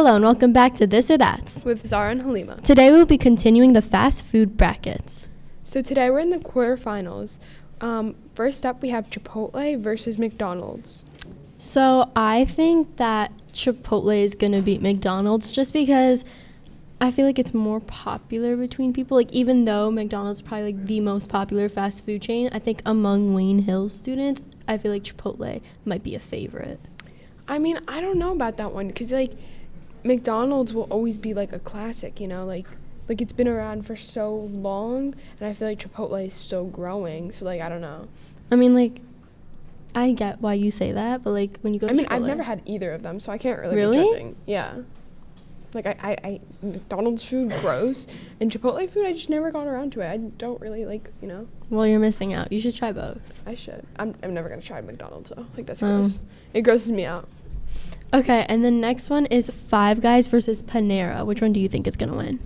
Hello and welcome back to This or That's with Zahra and Halima. Today we'll be continuing the fast food brackets. So today we're in the quarterfinals. First up we have Chipotle versus McDonald's. So I think that Chipotle is going to beat McDonald's just because I feel like it's more popular between people. Like, even though McDonald's is probably like the most popular fast food chain, I think among Wayne Hills students, I feel like Chipotle might be a favorite. I mean, I don't know about that one because like McDonald's will always be like a classic, you know, like it's been around for so long, and I feel like Chipotle is still growing. So like I don't know. I mean, like, I get why you say that, but like when you go to Chipotle, I've never had either of them, so I can't really Really? be judging. Yeah. Like I McDonald's food gross, and Chipotle food I just never got around to it. I don't really like, you know. Well, you're missing out. You should try both. I should. I'm never gonna try McDonald's though. Like that's gross. It grosses me out. Okay, and the next one is Five Guys versus Panera. Which one do you think is gonna win?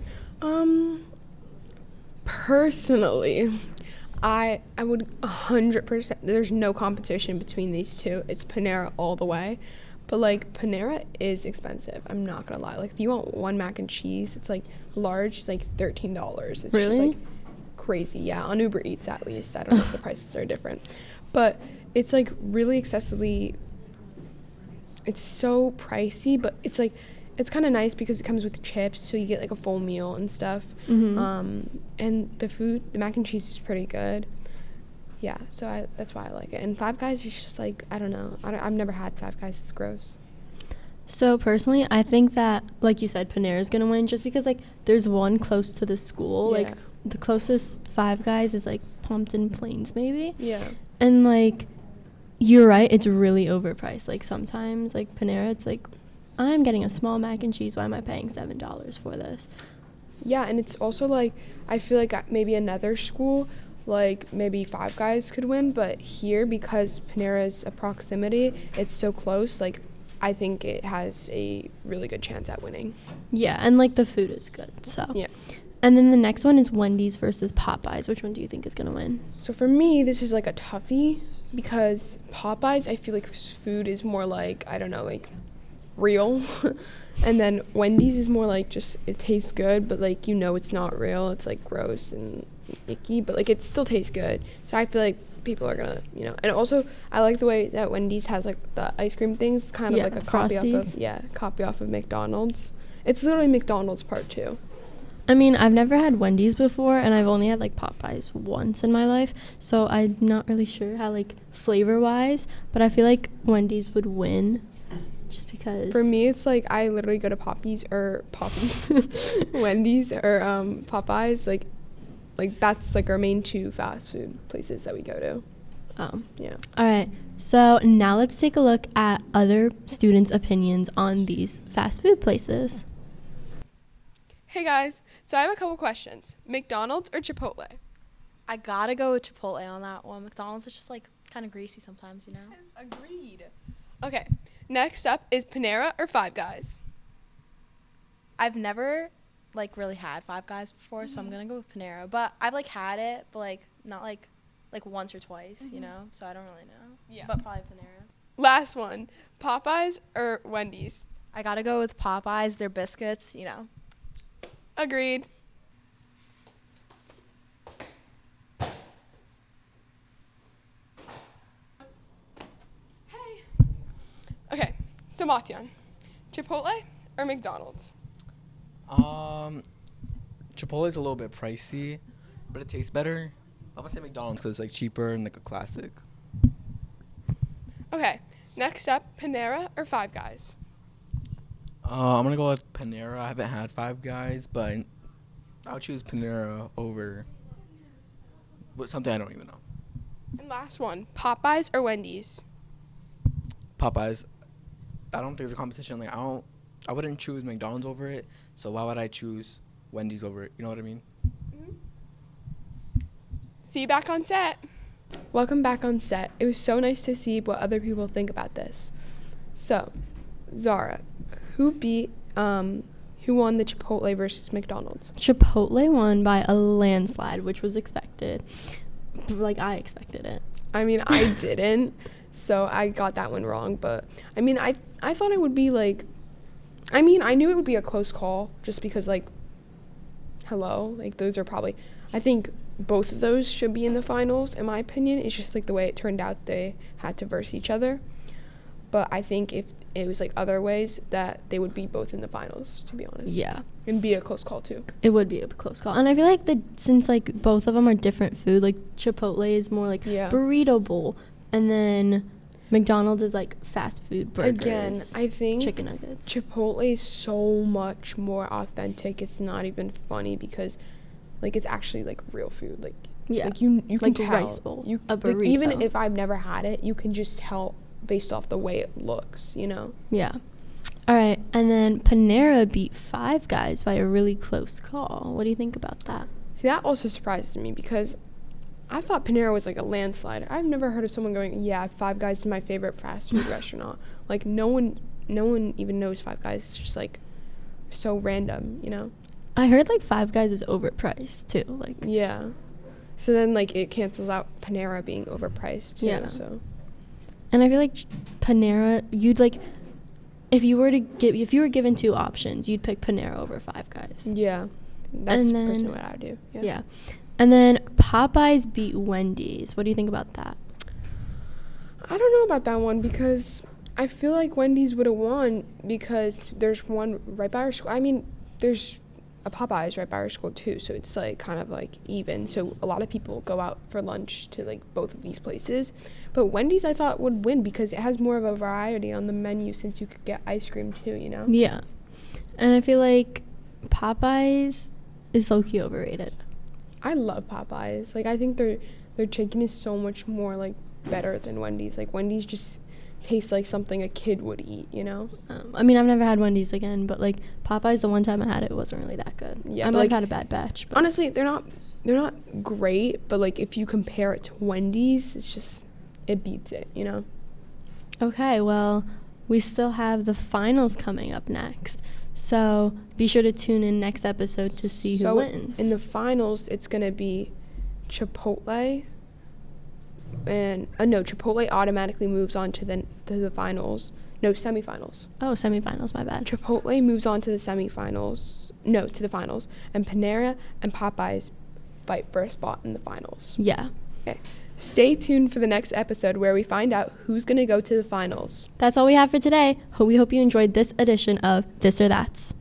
Personally, I would 100%. There's no competition between these two. It's Panera all the way. But like Panera is expensive. I'm not gonna lie. Like if you want one mac and cheese, it's like large. It's like $13. It's Really? just like crazy. Yeah, on Uber Eats at least. I don't know if the prices are different, but it's like really excessively. It's so pricey, but it's like it's kind of nice because it comes with chips, so you get like a full meal and stuff. Mm-hmm. And the mac and cheese is pretty good. Yeah, so that's why I like it. And Five Guys is just like, I don't know. I've never had Five Guys. It's gross. So personally, I think that, like you said, Panera is gonna win just because like there's one close to the school. Yeah. Like the closest Five Guys is like Pompton Plains maybe. Yeah. And like you're right, it's really overpriced. Like sometimes like Panera, it's like I'm getting a small mac and cheese. Why am I paying $7 for this? Yeah, and it's also like I feel like maybe another school, like maybe Five Guys could win, but here because Panera's a proximity, it's so close. Like I think it has a really good chance at winning. Yeah, and like the food is good. So Yeah. And then the next one is Wendy's versus Popeyes. Which one do you think is gonna win? So for me, this is like a toughie because Popeyes, I feel like food is more like, I don't know, like real. And then Wendy's is more like just it tastes good, but like you know it's not real. It's like gross and icky, but like it still tastes good. So I feel like people are gonna, you know. And also I like the way that Wendy's has like the ice cream things, kind of like a copy off of McDonald's. It's literally McDonald's part 2. I mean, I've never had Wendy's before, and I've only had, like, Popeyes once in my life, so I'm not really sure how, like, flavor-wise, but I feel like Wendy's would win just because. For me, it's, like, I literally go to Wendy's or Popeyes, like, that's, like, our main 2 fast food places that we go to. Yeah. All right, so now let's take a look at other students' opinions on these fast food places. Hey guys, so I have a couple questions. McDonald's or Chipotle? I gotta go with Chipotle on that one. McDonald's is just like kind of greasy sometimes, you know? Yes, agreed. Okay, next up is Panera or Five Guys? I've never like really had Five Guys before, so I'm gonna go with Panera. But I've like had it, but like not like once or twice, you know? So I don't really know. Yeah. But probably Panera. Last one, Popeyes or Wendy's? I gotta go with Popeyes. Their biscuits, you know? Agreed. Hey. Okay, so Matyan, Chipotle or McDonald's? Chipotle's a little bit pricey, but it tastes better. I'm gonna say McDonald's because it's like cheaper and like a classic. Okay, next up, Panera or Five Guys? I'm gonna go with Panera. I haven't had Five Guys, but I'll choose Panera over something I don't even know. And last one, Popeyes or Wendy's? Popeyes. I don't think there's a competition. Like I wouldn't choose McDonald's over it. So why would I choose Wendy's over it? You know what I mean? Mm-hmm. See you back on set. Welcome back on set. It was so nice to see what other people think about this. So, Zahra, who won the Chipotle versus McDonald's? Chipotle won by a landslide, which was expected. Like, I expected it. I mean, I didn't, so I got that one wrong. But, I mean, I thought it would be, like, I mean, I knew it would be a close call just because, like, hello, like, those are probably, I think both of those should be in the finals, in my opinion. It's just, like, the way it turned out, they had to verse each other. But I think if it was, like, other ways, that they would be both in the finals, to be honest. Yeah. And be a close call, too. It would be a close call. And I feel like since, like, both of them are different food, like, Chipotle is more, like, burrito bowl. And then McDonald's is, like, fast food burgers. Again, I think chicken nuggets. Chipotle is so much more authentic. It's not even funny because, like, it's actually, like, real food. Like, like you can like tell. rice bowl, a burrito. Like, even if I've never had it, you can just tell based off the way it looks, you know? Yeah. All right, and then Panera beat Five Guys by a really close call. What do you think about that? See, that also surprises me because I thought Panera was like a landslide. I've never heard of someone going, yeah, Five Guys is my favorite fast food restaurant. Like, no one even knows Five Guys. It's just, like, so random, you know? I heard, like, Five Guys is overpriced, too. Like, yeah. So then, like, it cancels out Panera being overpriced, too. Yeah. So. And I feel like Panera, you'd, like, if you were given two options, you'd pick Panera over Five Guys. Yeah. That's And then, personally what I would do. Yeah. And then Popeyes beat Wendy's. What do you think about that? I don't know about that one because I feel like Wendy's would have won because there's one right by our school. I mean, there's a Popeyes right by our school too, so it's like kind of like even. So a lot of people go out for lunch to like both of these places. But Wendy's I thought would win because it has more of a variety on the menu since you could get ice cream too, you know? Yeah. And I feel like Popeyes is low-key overrated. I love Popeyes. Like, I think their chicken is so much more, like, better than Wendy's. Like, Wendy's just tastes like something a kid would eat, you know? I mean, I've never had Wendy's again, but, like, Popeyes, the one time I had it, wasn't really that good. Yeah, I might like, have had a bad batch. But honestly, they're not great, but, like, if you compare it to Wendy's, it's just, it beats it, you know? Okay, well, we still have the finals coming up next. So be sure to tune in next episode to see who wins. In the finals, it's going to be Chipotle. And, Chipotle automatically moves on to the finals. No, semifinals. Oh, semifinals, my bad. Chipotle moves on to the semifinals. No, to the finals. And Panera and Popeyes fight for a spot in the finals. Yeah. Okay. Stay tuned for the next episode where we find out who's going to go to the finals. That's all we have for today. We hope you enjoyed this edition of This or That's.